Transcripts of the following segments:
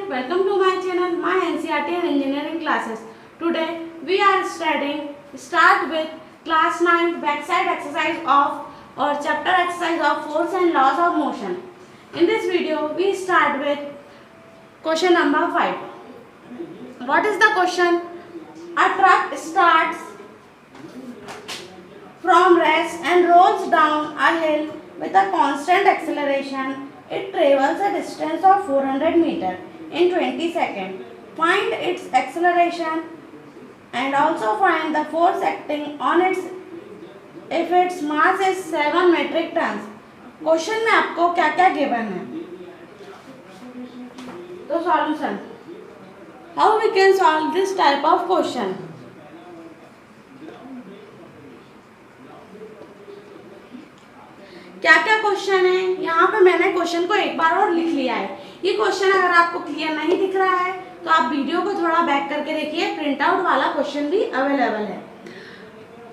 welcome to my channel, my NCERT and engineering classes. Today we are start with class 9 backside exercise of or chapter exercise of force and laws of motion. In this video we start with question number 5. What is the question? A truck starts from rest and rolls down a hill with a constant acceleration. It travels a distance of 400 meters in 20 seconds. Find its acceleration and also find the force acting on its if its mass is 7 metric tons. Question में आपको क्या क्या given है, तो solution how we can solve this type of question. क्या क्या question है, यहाँ पे मैंने क्वेश्चन को एक बार और लिख लिया है. ये क्वेश्चन अगर आपको क्लियर नहीं दिख रहा है तो आप वीडियो को थोड़ा बैक करके देखिए, प्रिंट आउट वाला क्वेश्चन भी अवेलेबल है.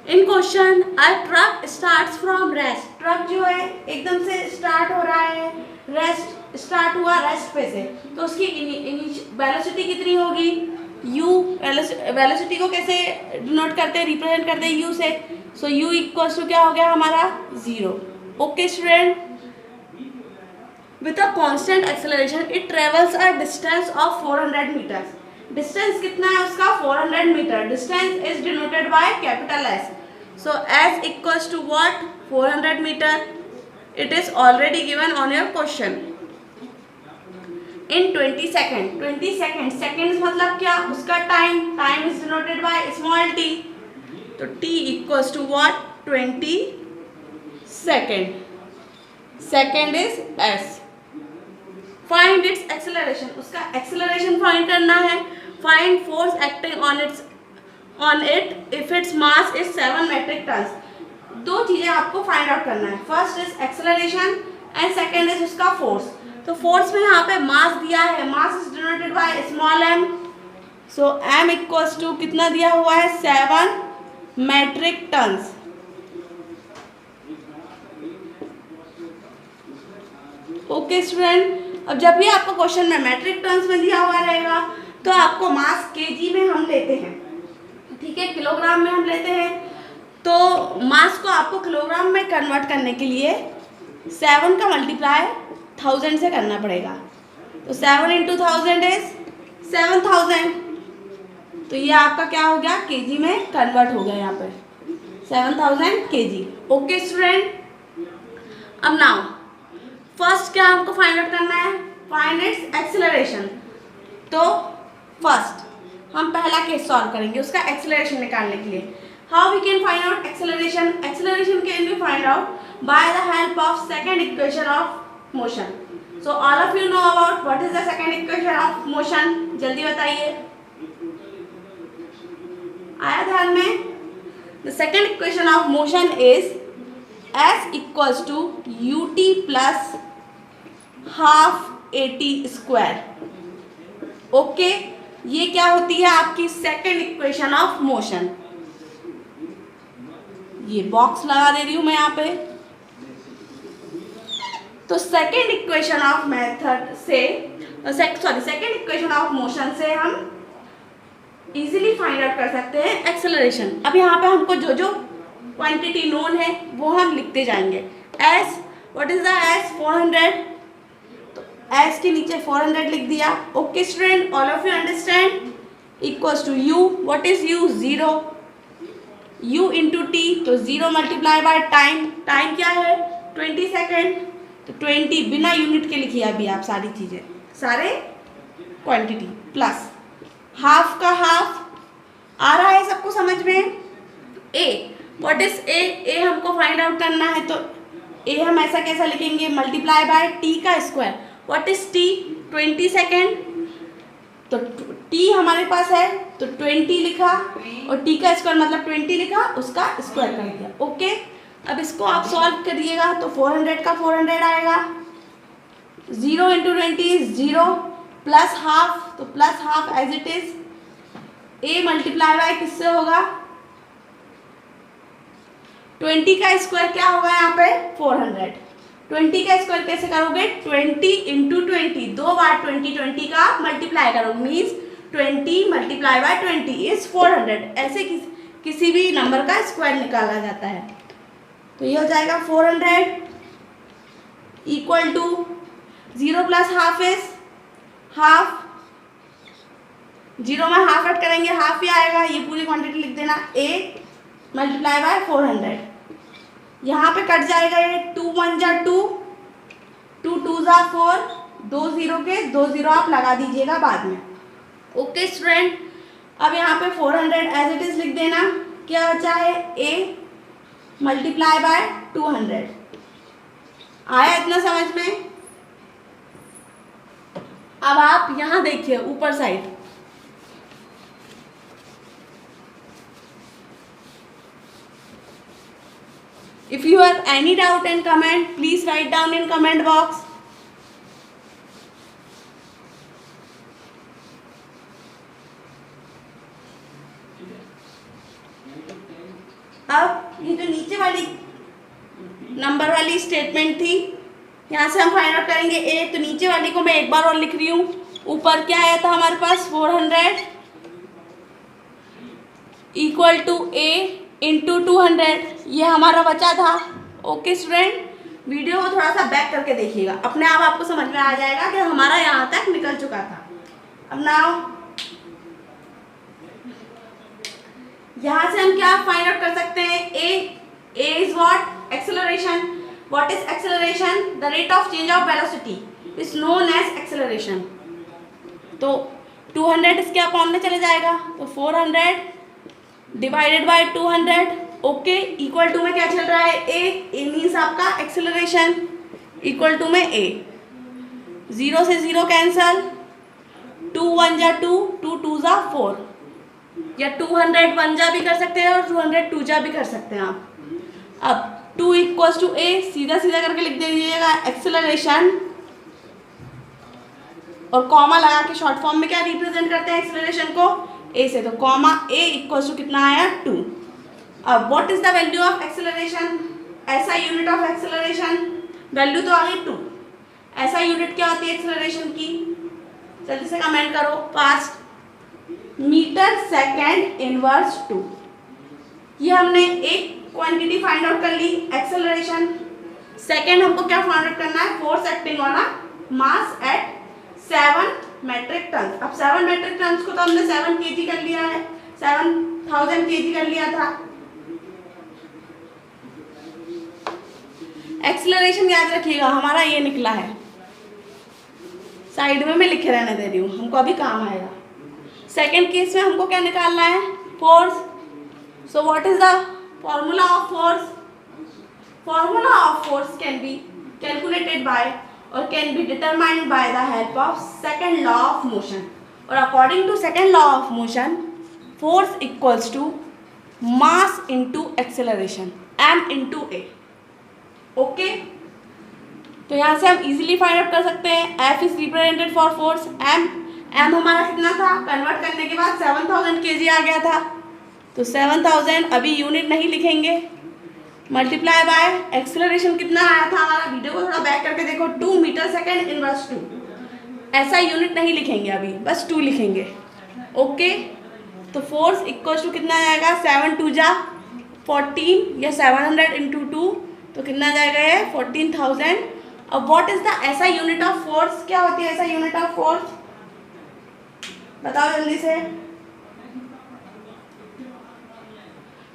In question a truck starts from rest. Truck जो है एकदम से स्टार्ट हो रहा है, रेस्ट स्टार्ट हुआ रेस्ट पे से, तो उसकी वेलोसिटी कितनी होगी, u. वेलोसिटी को कैसे डिनोट करते हैं, रिप्रेजेंट करते हैं u से. सो u इक्वल्स टू क्या हो गया हमारा 0. Okay student, with a constant acceleration it travels a distance of 400 meters. Distance कितना है उसका 400 meter. Distance is denoted by capital S. So S equals to what? 400 meter. It is already given on your question. In 20 seconds. 20 seconds. Seconds मतलब क्या? उसका time. Time is denoted by small t. तो t equals to what? 20 second. Second is s. Find its acceleration. उसका acceleration find करना है. Find force acting on it if its mass is 7 metric tons. दो चीजें आपको find out करना है. First is acceleration and second is उसका force. तो force में यहाँ पे mass दिया है. Mass is denoted by small m. So m equals to कितना दिया हुआ है 7 metric tons. ओके स्टूडेंट, अब जब भी आपको क्वेश्चन में मेट्रिक टन्स में दिया हुआ रहेगा तो आपको मास केजी में हम लेते हैं, ठीक है, किलोग्राम में हम लेते हैं. तो मास को आपको किलोग्राम में कन्वर्ट करने के लिए 7 का मल्टीप्लाई 1000 से करना पड़ेगा. तो 7 into 1000 इज 7000. तो ये आपका क्या हो गया, केजी में कन्वर्ट हो गया यहाँ पर 7000 केजी. ओके स्टूडेंट, अब नाउ फर्स्ट क्या हमको फाइंड आउट करना है, फाइंड इट्स एक्सेलरेशन. तो फर्स्ट हम पहला केस सॉल्व करेंगे उसका एक्सेलरेशन निकालने के लिए. How we can find out acceleration. Acceleration can be find out by the help of second equation of motion. So all of you know about what is the second equation of motion. जल्दी बताइए, आया ध्यान में. The second equation of motion is S equals to ut plus half at square. Okay, ये क्या होती है आपकी सेकेंड इक्वेशन ऑफ मोशन. ये बॉक्स लगा दे रही हूं मैं यहाँ पे. तो सेकेंड इक्वेशन ऑफ मेथड से सेकेंड इक्वेशन ऑफ मोशन से हम इजीली फाइंड आउट कर सकते हैं एक्सेलरेशन. अब यहाँ पे हमको जो जो क्वांटिटी नोन है वो हम लिखते जाएंगे. s, what is the s, 400. तो s के नीचे 400 लिख दिया. Okay student, all of you understand. Equals to u, what is u, 0. u into t, तो 0 मल्टीप्लाई बाय टाइम. टाइम क्या है 20 सेकेंड. तो 20 बिना यूनिट के लिखिए अभी आप सारी चीज़ें, सारे क्वांटिटी प्लस हाफ का हाफ. आ रहा है सबको समझ में. a, व्हाट इज ए हमको फाइंड आउट करना है. तो ए हम ऐसा कैसा लिखेंगे, मल्टीप्लाई बाय टी का square. What is T, 20 second. तो टी हमारे पास है तो 20 लिखा और टी का स्क्वायर मतलब 20 लिखा, उसका स्क्वायर कर दिया. ओके, अब इसको आप सॉल्व करिएगा तो 400 का 400 आएगा. 0 इंटू 20 0 प्लस हाफ, तो plus half as it is. A multiply by किससे होगा, 20 का स्क्वायर क्या होगा यहाँ पे 400. 20 का स्क्वायर कैसे करोगे? 20 इंटू 20, 2 बार 20 का मल्टीप्लाई करोगे, मीन्स 20 मल्टीप्लाई बाय 20 इज 400। ऐसे किसी भी नंबर का स्क्वायर निकाला जाता है। तो ये हो जाएगा 400 equal to 0 plus half is half, 0 में हाफ ऐड करेंगे हाफ ही आएगा, ये पूरी क्वांटिटी लिख देना, 8 मल्टीप्लाई बाय 400। यहाँ पे कट जाएगा ये, 2 1 जा 2, 2 2 जा 4, 2 0 के 2 0 आप लगा दीजिएगा बाद में। ओके स्टूडेंट, अब यहाँ पे 400 एज इट इज लिख देना। क्या बचा है? a multiply by 200। आया इतना समझ में? अब आप यहाँ देखिए ऊपर side, if you have any doubt and comment, please write down in comment box. अब ये जो नीचे वाली नंबर वाली स्टेटमेंट थी, यहाँ से हम फाइंड आउट करेंगे a, तो नीचे वाली को मैं एक बार और लिख रही हूँ। ऊपर क्या आया था हमारे पास? 400 इक्वल टू a इंटू 200, ये हमारा बचा था। ओके स्टूडेंट, वीडियो को थोड़ा सा बैक करके देखिएगा, अपने आप आपको समझ में आ जाएगा कि हमारा यहाँ तक निकल चुका था। अब नाउ यहाँ से हम क्या फाइंड आउट कर सकते हैं? a is what? Acceleration. What is acceleration? The rate of change of velocity is known as acceleration. तो 200 इसके अपॉन में चले जाएगा, तो 400 divided by 200, okay, equal to में क्या चल रहा है? a मीन्स आपका एक्सेलरेशन, इक्वल टू में a, 0 से 0 कैंसल, 2 1 जा 2, 2 2 जा 4, या 200 1 जा भी कर सकते हैं और 200 2 जा भी कर सकते हैं आप। अब 2 इक्वल्स टू a, सीधा सीधा करके लिख दीजिएगा एक्सेलरेशन, और कॉमा लगा के शॉर्ट फॉर्म में क्या रिप्रेजेंट करते हैं एक्सेलरेशन को? a से, तो कॉमा a इक्वल्स टू कितना आया? 2। अब what is the value of acceleration? ऐसा यूनिट ऑफ एक्सेलरेशन, वैल्यू तो आ गई 2, ऐसा यूनिट क्या होती है एक्सेलरेशन की? जल्दी से कमेंट करो फास्ट। Metre second inverse 2। ये हमने एक क्वांटिटी फाइंड आउट कर ली, एक्सेलरेशन। सेकेंड हमको क्या फाइंड आउट करना है? Force acting on a mass at 7 metric ton. अब 7 मेट्रिक टन को तो हमने 7 kg कर लिया है, 7000 kg कर लिया था। एक्सेलरेशन याद रखिएगा हमारा ये निकला है, साइड में मैं लिखे रहने दे रही हूँ, हमको अभी काम आएगा। सेकेंड केस में हमको क्या निकालना है? Force. So what is the formula of force? Formula of force can be calculated by और can be determined by the help of second law of motion. और according to second law of motion, force equals to mass into acceleration, m into a। Okay, तो यहाँ से हम easily find out कर सकते हैं F is represented for force m हमारा कितना था? कन्वर्ट करने के बाद 7000 kg आ गया था, तो 7000 अभी यूनिट नहीं लिखेंगे, मल्टीप्लाई बाय एक्सेलरेशन कितना आया था हमारा? वीडियो को थोड़ा बैक करके देखो, 2 मीटर सेकेंड इनवर्स 2। ऐसा यूनिट नहीं लिखेंगे अभी, बस 2 लिखेंगे। ओके, तो फोर्स इक्वल टू कितना आएगा? 7 2 जा 14, या 700 इंटू 2, तो कितना जाएगा ये? 14000। अब व्हाट इज द ऐसा यूनिट ऑफ फोर्स? क्या होती है ऐसा यूनिट ऑफ फोर्स? बताओ जल्दी से।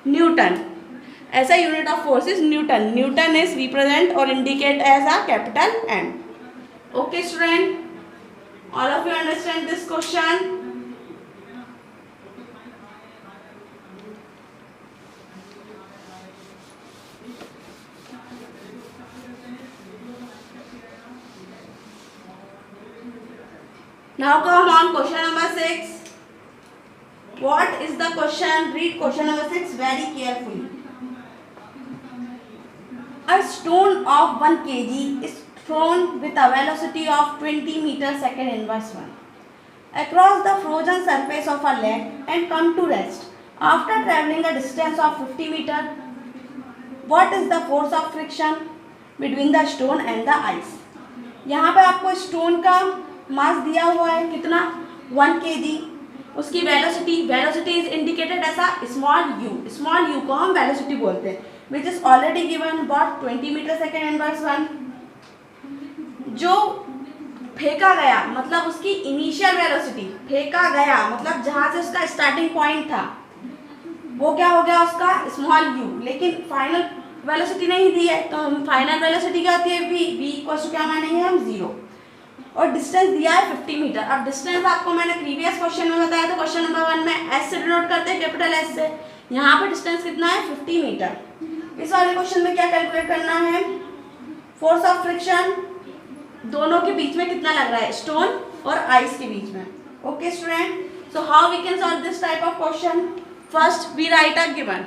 Newton. SI unit of force is Newton. Newton is represent और indicate as a capital N। Okay student, all of you understand this question? Now come on question number 6. What is the question? Read question number 6 very carefully. A stone of 1 kg is thrown with a velocity of 20 meters second inverse 1 across the frozen surface of a lake and come to rest after traveling a distance of 50 meters. What is the force of friction? Between the stone and the ice. यहाँ पे आपको stone का मास दिया हुआ है कितना, 1 kg। उसकी velocity is indicated ऐसा स्मॉल यू को हम वेलोसिटी बोलते हैं, which is already given about 20 metre second inverse 1। जो फेंका गया मतलब उसकी इनिशियल वेलोसिटी, फेंका गया मतलब जहां से उसका स्टार्टिंग पॉइंट था वो क्या हो गया उसका स्मॉल यू, लेकिन फाइनल वेलोसिटी नहीं दी है, तो हम फाइनल वेलोसिटी क्या होती है v इक्वल टू क्या मानेंगे हम 0। और डिस्टेंस दिया है 50 मीटर। अब डिस्टेंस आपको मैंने प्रीवियस क्वेश्चन में बताया था, क्वेश्चन नंबर 1 में s से डिनोट करते हैं, कैपिटल S से। यहाँ पे डिस्टेंस कितना है 50 मीटर। इस वाले क्वेश्चन में क्या कैलकुलेट करना है, फोर्स ऑफ फ्रिक्शन दोनों के बीच में कितना लग रहा है, स्टोन और आइस के बीच में। Okay student, so how we can solve this type of question. First we write a given,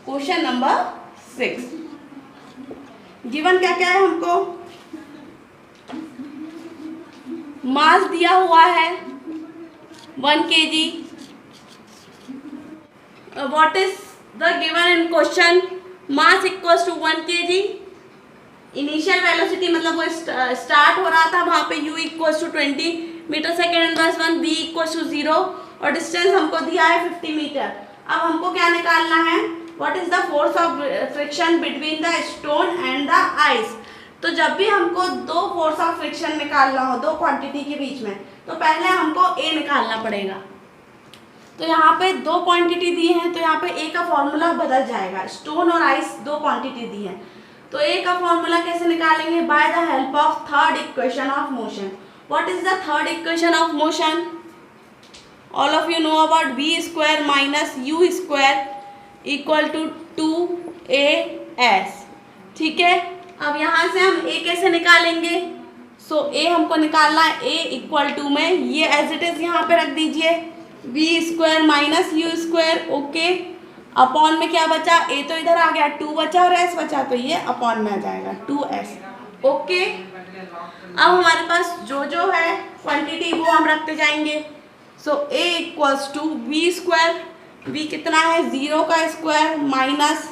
question number 6। Given क्या क्या है हमको, मास दिया हुआ है 1 kg। What is the given in question, mass equals to 1 kg। Initial velocity मतलब वो start हो रहा था वहां पे u equals to 20 metre second inverse 1, v equals to 0 और डिस्टेंस हमको दिया है 50 मीटर। अब हमको क्या निकालना है, what is the force of friction between the stone and the ice. तो जब भी हमको दो फोर्स ऑफ फ्रिक्शन निकालना हो दो क्वांटिटी के बीच में, तो पहले हमको ए निकालना पड़ेगा। तो यहाँ पे दो क्वांटिटी दी है, तो यहाँ पे ए का फॉर्मूला बदल जाएगा। स्टोन और आइस दो क्वांटिटी दी है, तो ए का फॉर्मूला कैसे निकालेंगे, by the help of third equation of motion. What is the third equation of motion, all of you know about v square minus u square equal to 2as। ठीक है, अब यहाँ से हम a कैसे निकालेंगे, सो a हमको निकालना है a इक्वल टू में ये एज इट इज यहाँ पे रख दीजिए, v square minus u square. Okay, upon में क्या बचा, a तो इधर आ गया, 2 बचा और s बचा, तो ये अपॉन में आ जाएगा 2s। ओके, अब हमारे पास जो जो है क्वांटिटी वो हम रखते जाएंगे। So a equals to v square, v कितना है 0 का स्क्वायर माइनस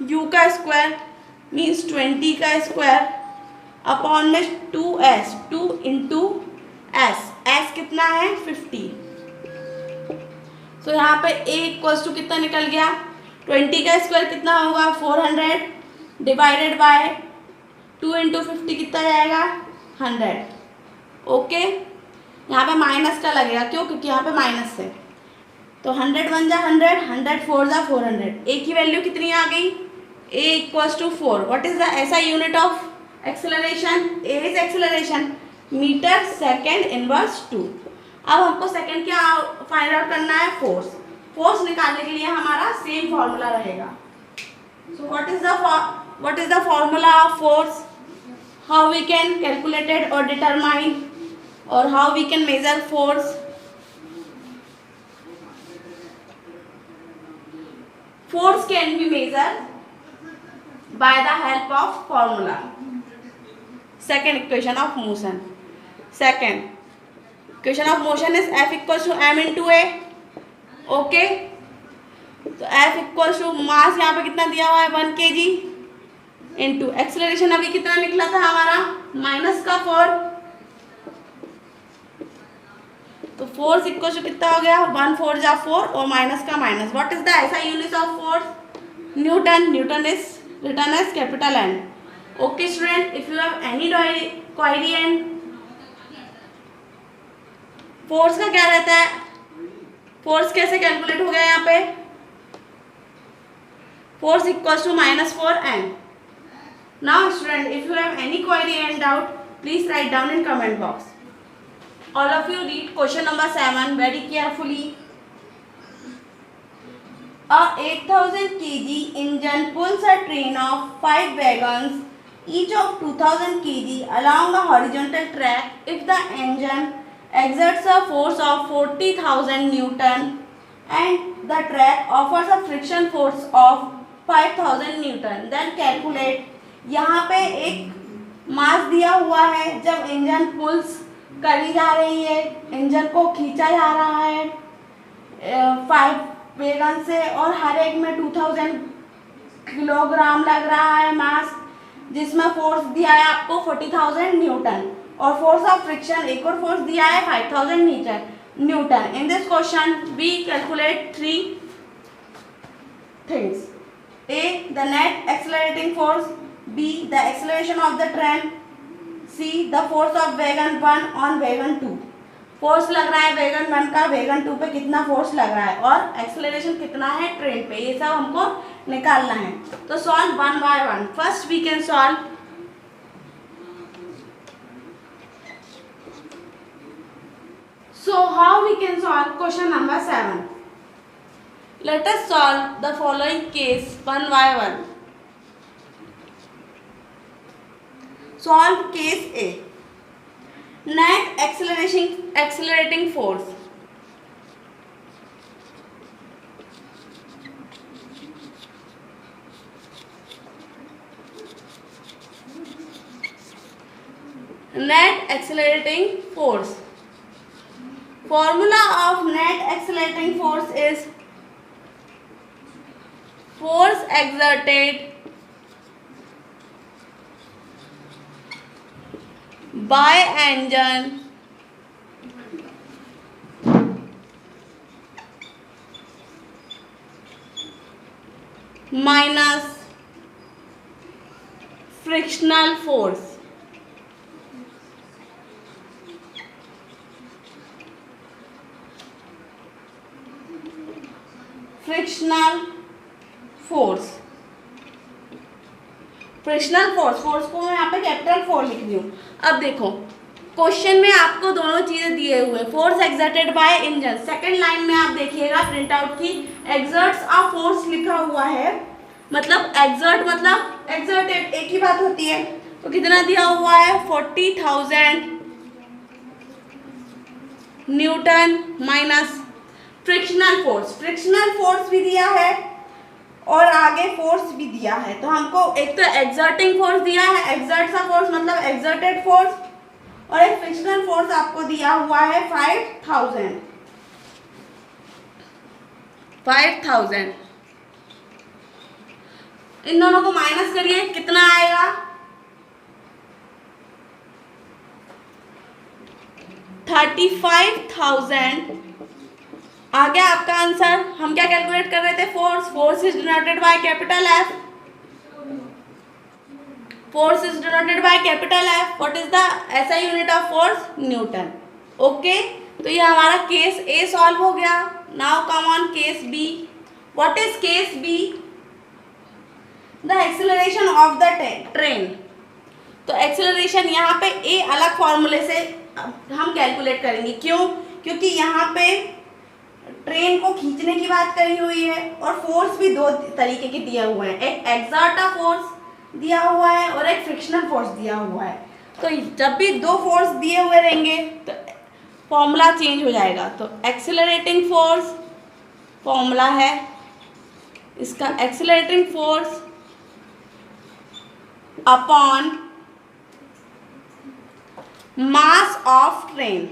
u का स्क्वायर मीन्स 20 का स्क्वायर अपॉन में 2s, 2 इंटू s कितना है 50। तो यहाँ पे a इक्वल्स टू कितना निकल गया, 20 का स्क्वायर कितना होगा 400 डिवाइडेड बाय 2 इंटू 50 कितना जाएगा 100। ओके, यहाँ पे माइनस का लगेगा, क्यों, क्योंकि यहाँ पे माइनस है। तो 100 1 जा 100, 100 4 जा 400। a की वैल्यू कितनी आ गई, a equals to 4। What is the ऐसा unit of acceleration, a is acceleration, metre second inverse 2। अब हमको सेकेंड क्या फाइंड आउट करना है, फोर्स निकालने के लिए हमारा सेम फॉर्मूला रहेगा। So what is the formula of force, how we can calculated और डिटरमाइन और how we can measure force. Force can be measured by the help of formula. Second equation of motion. Second equation of motion is F equals to m into a. Okay. तो F equals to मास यहाँ पे कितना दिया हुआ है 1 kg into acceleration अभी कितना निकला था हमारा -4। तो फोर्स इक्वल टू कितना हो गया 1 4 जा 4 और माइनस का माइनस। व्हाट इज द ऐसा unit of force, newton is written as capital N। Okay student, if you have any query and force का क्या रहता है, फोर्स कैसे कैलकुलेट हो गया यहाँ पे, force equal to -4n। Now student, if you have any query and doubt please write down in comment box. All of you read question number 7 very carefully. A 8000 kg engine pulls a train of 5 wagons, each of 2000 kg, along a horizontal track if the engine exerts a force of 40,000 Newton and the track offers a friction force of 5000 Newton. Then calculate. यहाँ पे एक मास दिया हुआ है, जब engine pools करी जा रही है, इंजन को खींचा जा रहा है 5 वैगन से और हर एक में 2000 किलोग्राम लग रहा है मास, जिसमें फोर्स दिया है आपको 40,000 न्यूटन, और फोर्स ऑफ फ्रिक्शन एक और फोर्स दिया है 5,000 newton. In this question we calculate 3 things: A, the net accelerating force; B, the acceleration of the train; C, the force of wagon 1 on wagon 2. Force लग रहा है wagon 1 का wagon 2 पे कितना फोर्स लग रहा है, और एक्सेलरेशन कितना है ट्रेन पे, ये सब हमको निकालना है. तो solve one by one. First we can solve. So how we can solve question number 7? Let us solve the following case one by one. Solve case A. Net accelerating force. Net accelerating force. Formula of net accelerating force is force exerted by engine minus frictional force. Frictional force. Frictional force को मैं यहाँ पे capital 4 लिख रही हूँ. अब देखो question में आपको दोनों चीजें दिए हुए, force exerted by engine. Second line में आप देखिएगा प्रिंट आउट की एक्सर्ट्स अ फोर्स लिखा हुआ है, मतलब एक्सर्ट मतलब एक्सर्टेड एक ही बात होती है. तो कितना दिया हुआ है 40,000 न्यूटन माइनस फ्रिक्शनल फोर्स भी दिया है और आगे फोर्स भी दिया है. तो हमको एक तो एक्सर्टिंग फोर्स दिया है, एक्सर्ट सा फोर्स मतलब एक्सर्टेड फोर्स, और एक फ्रिक्शनल फोर्स आपको दिया हुआ है 5,000. इन दोनों को माइनस करिए, कितना आएगा 35,000. आ गया आपका आंसर. हम क्या कैलकुलेट कर रहे थे, force is denoted by capital F. Force is denoted by capital F. What is the SI unit of force, Newton. Okay, तो ये हमारा केस A सॉल्व हो गया. Now come on case B. What is case B? The acceleration of the train. तो acceleration यहाँ पे A अलग फॉर्मूले से हम कैलकुलेट करेंगे. क्यों? क्योंकि यहाँ पे ट्रेन को खींचने की बात करी हुई है और फोर्स भी दो तरीके के दिए हुए हैं, एक एक्सर्ट फोर्स दिया हुआ है और एक फ्रिक्शनल फोर्स दिया हुआ है. तो जब भी दो फोर्स दिए हुए रहेंगे तो फॉर्मूला चेंज हो जाएगा. तो एक्सेलरेटिंग फोर्स फॉर्मूला है इसका, accelerating force upon mass of train.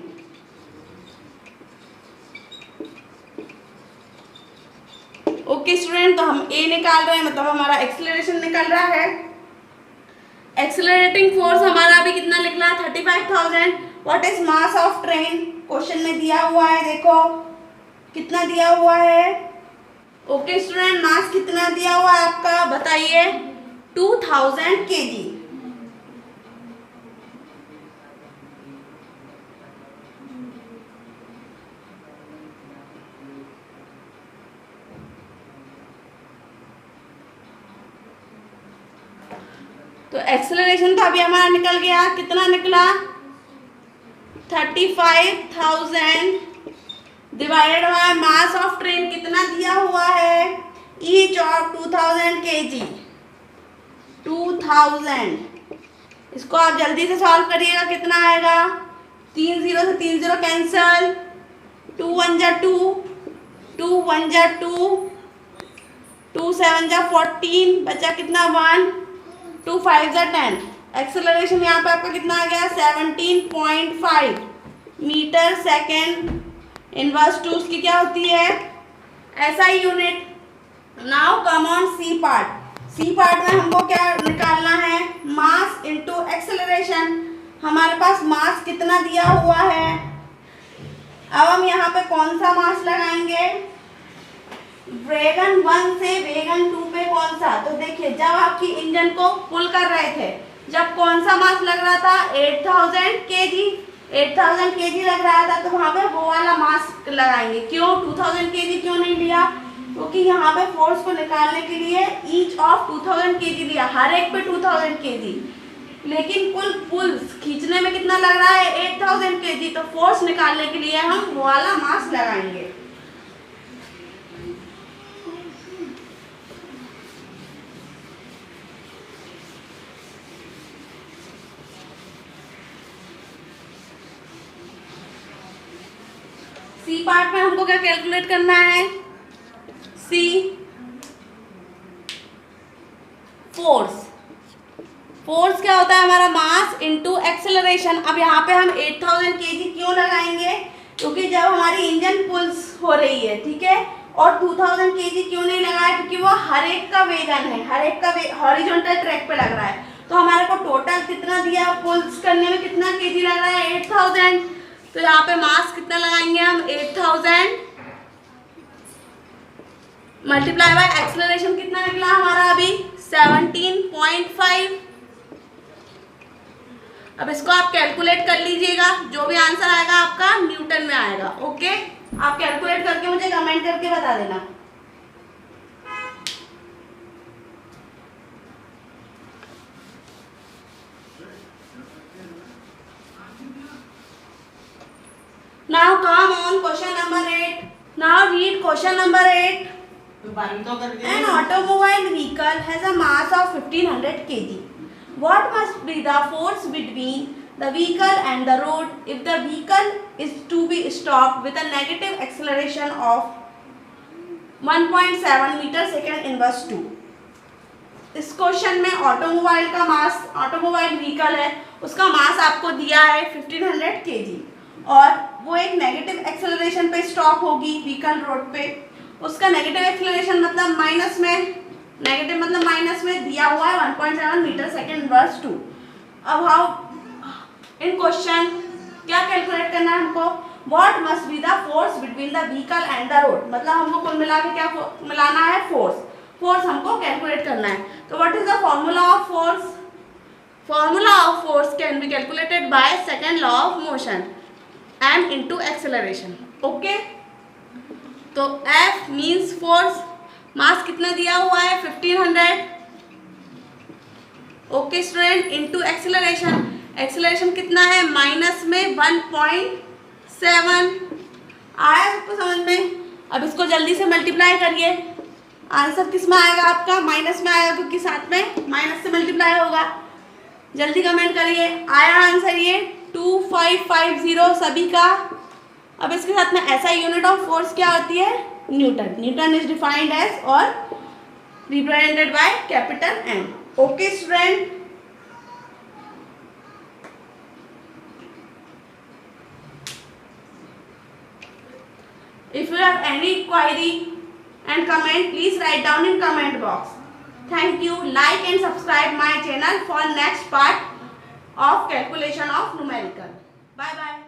Okay student, तो हम A निकाल रहे हैं, मतलब हमारा एक्सेलरेशन निकल रहा है. एक्सेलरेटिंग फोर्स हमारा अभी कितना निकला 35,000. What is mass of train? Question में दिया हुआ है, देखो कितना दिया हुआ है. ओके स्टूडेंट, मास कितना दिया हुआ है आपका बताइए, 2000 kg. तो एक्सेलरेशन तो अभी हमारा निकल गया, कितना निकला 35,000 divided by mass of train कितना दिया हुआ है, ईच ऑफ 2000 kg. 2000. इसको आप जल्दी से सॉल्व करिएगा, कितना आएगा 3 0 से 3 0 कैंसल, 2 1 जा 2, 2 1 जा 2, 2 7 जा 14, बचा कितना 1, 2 5 जा 10. एक्सेलरेशन यहाँ पे आपका कितना आ गया 17.5 मीटर सेकेंड. इनवर्स टू उसकी क्या होती है SI unit. Now come on C part. C part में हमको क्या निकालना है, मास इनटू एक्सेलरेशन। हमारे पास मास कितना दिया हुआ है, अब हम यहाँ पे कौन सा मास लगाएंगे, वेगन 1 से वेगन 2 पे कौन सा। तो देखिए जब आपकी इंजन को पुल कर रहे थे, जब कौन सा मास लग रहा था, 8000 केजी, 8000 केजी लग रहा था, तो वहाँ पे वो वाला मास लगाएंगे। क्यों 2000 केजी क्यों नहीं लिया, क्योंकि यहाँ पे फोर्स को निकालने के लिए ईच ऑफ 2000 केजी लिया, हर एक पे 2000 केजी, लेकिन कुल पुल्स खींचने में कितना लग रहा है, 8000 केजी। तो फोर्स निकालने के लिए हम वो वाला मास लगाएंगे। सी पार्ट में हमको क्या कैलकुलेट करना है, सी फोर्स। फोर्स क्या होता है हमारा, मास इनटू एक्सेलरेशन। अब यहाँ पे हम 8000 केजी क्यों लगाएंगे, क्योंकि जब हमारी इंजन पुल्स हो रही है, ठीक है, और 2000 केजी क्यों नहीं लगाया, क्योंकि वो हर एक का वेगन है, हर एक का हॉरिजॉन्टल ट्रैक पे लग रहा है। तो हमारे को टोटल कितना दिया, पुल्स करने में कितना केजी लग रहा है, 8000। तो यहाँ पे मास कितना लगाएंगे हम, 8000 मल्टीप्लाई बाय एक्सेलरेशन कितना निकला हमारा अभी, 17.5। अब इसको आप कैलकुलेट कर लीजिएगा, जो भी आंसर आएगा आपका न्यूटन में आएगा। ओके, आप कैलकुलेट करके मुझे कमेंट करके बता देना। Now come on question number 8. Now read question number 8. An automobile vehicle has a mass of 1500 kg. What must be the force between the vehicle and the road if the vehicle is to be stopped with a negative acceleration of 1.7 meter second inverse 2? इस question में automobile का मास, automobile vehicle है, उसका मास आपको दिया है 1500 kg और वो एक नेगेटिव एक्सेलरेशन पे स्टॉप होगी व्हीकल रोड पे। उसका नेगेटिव एक्सेलरेशन मतलब माइनस में, नेगेटिव मतलब माइनस में दिया हुआ है 1.7 मीटर सेकेंड इनवर्स 2। अब हाउ इन क्वेश्चन क्या कैलकुलेट करना है हमको, what must be the force between the vehicle and the road. मतलब हमको कुल मिला के क्या मिलाना है, फोर्स। फोर्स हमको कैलकुलेट करना है। तो what is the formula of force, formula of force can be calculated by second law of motion, m into acceleration। Okay, तो F मीन्स फोर्स, मास कितना दिया हुआ है 1500, okay student, into acceleration, acceleration कितना है माइनस में 1.7। आया सबको समझ में। अब इसको जल्दी से मल्टीप्लाई करिए, आंसर किस में आएगा आपका, माइनस में आएगा, क्योंकि साथ में माइनस से मल्टीप्लाई होगा। जल्दी कमेंट करिए, आया आंसर ये 2550 सभी का। अब इसके साथ में ऐसा यूनिट ऑफ फोर्स क्या होती है, Newton. Newton is defined as और represented by capital N। Okay student, if you have any query and comment, please write down in comment box. Thank you. Like and subscribe my channel for next part of calculation of numerical. Bye bye.